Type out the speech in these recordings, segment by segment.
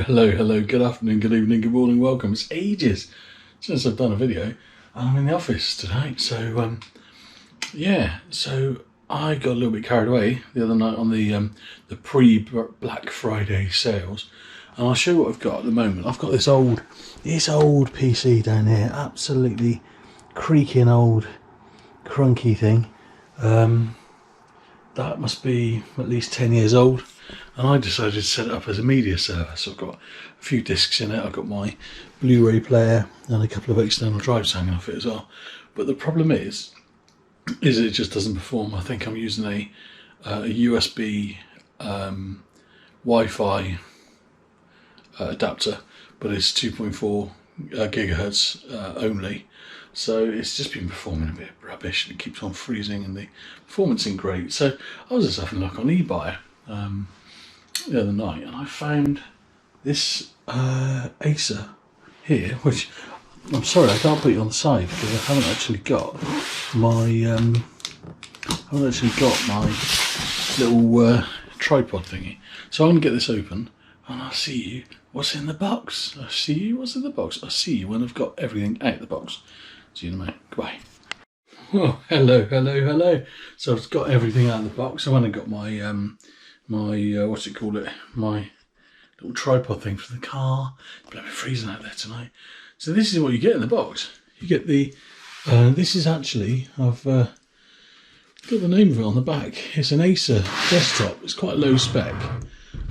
Hello, good afternoon, good evening, good morning, welcome. It's ages since I've done a video and I'm in the office tonight, so so I got a little bit carried away the other night on the pre-Black Friday sales, and I'll show you what I've got at the moment. I've got this old PC down here, absolutely creaking old crunky thing. That must be at least 10 years old. And I decided to set it up as a media server. So I've got a few discs in it. I've got my Blu-ray player and a couple of external drives hanging off it as well. But the problem is it just doesn't perform. I think I'm using a USB Wi-Fi adapter, but it's 2.4 gigahertz only. So it's just been performing a bit rubbish, and it keeps on freezing, and the performance isn't great. So I was just having a look on eBay the other night, and I found this Acer here, which I'm sorry I can't put it on the side because I haven't actually got my little tripod thingy. So I'm gonna get this open, and I'll see you what's in the box. I'll see you when I've got everything out of the box. See you in a minute. Goodbye. Oh, hello. So I've got everything out of the box. I've only got my my little tripod thing for the car. It's bloody freezing out there tonight. So this is what you get in the box. You get the this is actually, I've got the name of it on the back. It's an Acer desktop. It's quite low spec.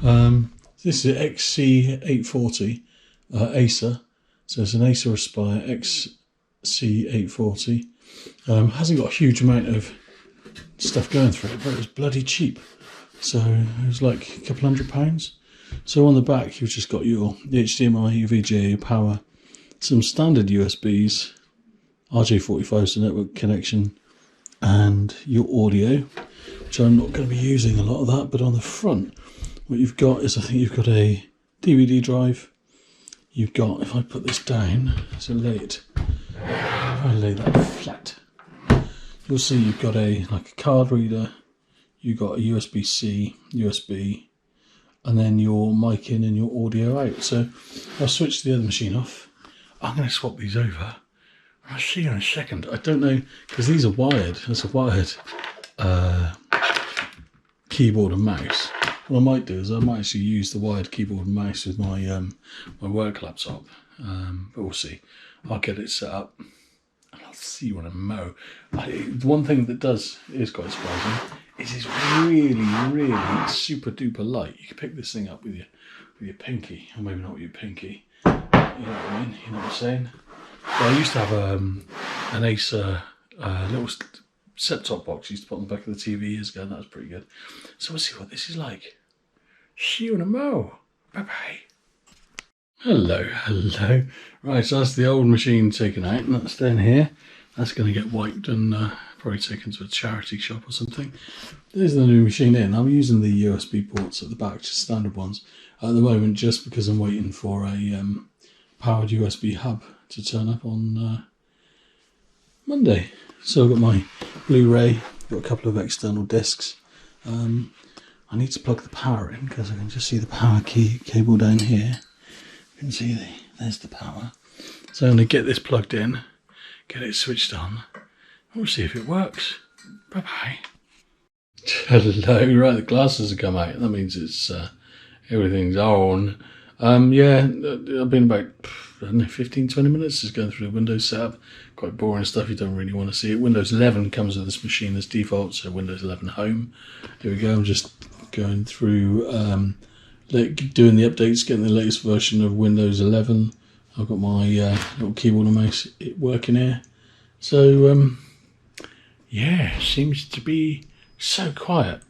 This is XC-820 Acer. So it's an Acer Aspire XC-820. Hasn't got a huge amount of stuff going through it, but it was bloody cheap. So it was like a couple £100. So on the back you've just got your HDMI, your VGA, your power, some standard USBs, RJ45, so network connection, and your audio, which I'm not going to be using a lot of that. But on the front, what you've got is, I think you've got a DVD drive. You've got, if I put this down, so if I lay that flat, you'll see you've got a card reader. You've got a USB-C, USB, and then your mic in and your audio out. So I'll switch the other machine off. I'm going to swap these over. I'll see you in a second. I don't know, because these are wired. There's a wired keyboard and mouse. What I might do is I might actually use the wired keyboard and mouse with my my work laptop. But we'll see. I'll get it set up, and I'll see you on a mo. One thing that is quite surprising is it's really super duper light. You can pick this thing up with your pinky, or maybe not with your pinky. You know what I mean? You know what I'm saying? Well, I used to have an Acer little set-top box. I used to put on the back of the TV years ago, and that was pretty good. So we'll see what this is like. See you in a mo. Bye-bye. Hello. Right, so that's the old machine taken out, and that's down here. That's going to get wiped and probably taken to a charity shop or something. There's the new machine in. I'm using the USB ports at the back, just standard ones, at the moment, just because I'm waiting for a powered USB hub to turn up on Monday. So I've got my Blu-ray, got a couple of external discs. I need to plug the power in because I can just see the power cable down here. You can see there's the power. So I'm going to get this plugged in, get it switched on. We'll see if it works. Bye-bye. Hello. Right, the glasses have come out. That means it's everything's on. Yeah, I've been about 15-20 minutes just going through the Windows setup. Quite boring stuff. You don't really want to see it. Windows 11 comes with this machine as default, so Windows 11 Home. Here we go. I'm just going through doing the updates, getting the latest version of Windows 11. I've got my little keyboard and mouse working here. So yeah, seems to be so quiet.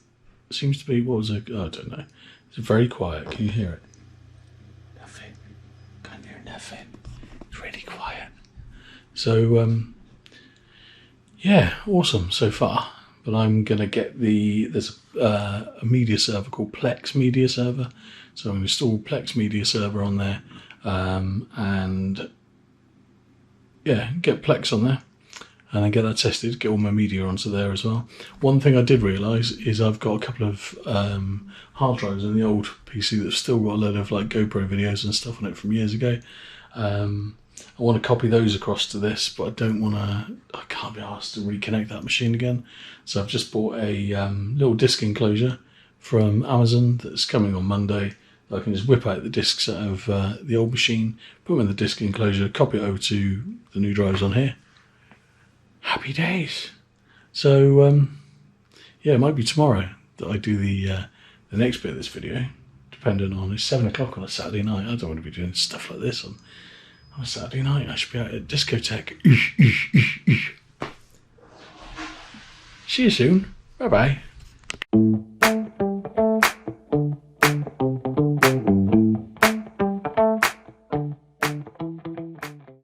Seems to be, what was it? Oh, I don't know. It's very quiet. Can you hear it? Nothing. Can't hear nothing. It's really quiet. So yeah, awesome so far. But I'm gonna get there's a media server called Plex Media Server. So I'm gonna install Plex Media Server on there, and yeah, get Plex on there. and then get that tested, get all my media onto there as well. One thing I did realise is I've got a couple of hard drives in the old PC that's still got a load of like GoPro videos and stuff on it from years ago. I want to copy those across to this, but I don't want to, I can't be asked to reconnect that machine again. So I've just bought a little disc enclosure from Amazon that's coming on Monday. I can just whip out the discs out of the old machine, put them in the disc enclosure, copy it over to the new drives on here. Happy days. So yeah, it might be tomorrow that I do the next bit of this video, depending on, it's 7 o'clock on a Saturday night. I don't want to be doing stuff like this on a Saturday night. I should be out at discotheque. See you soon. Bye bye.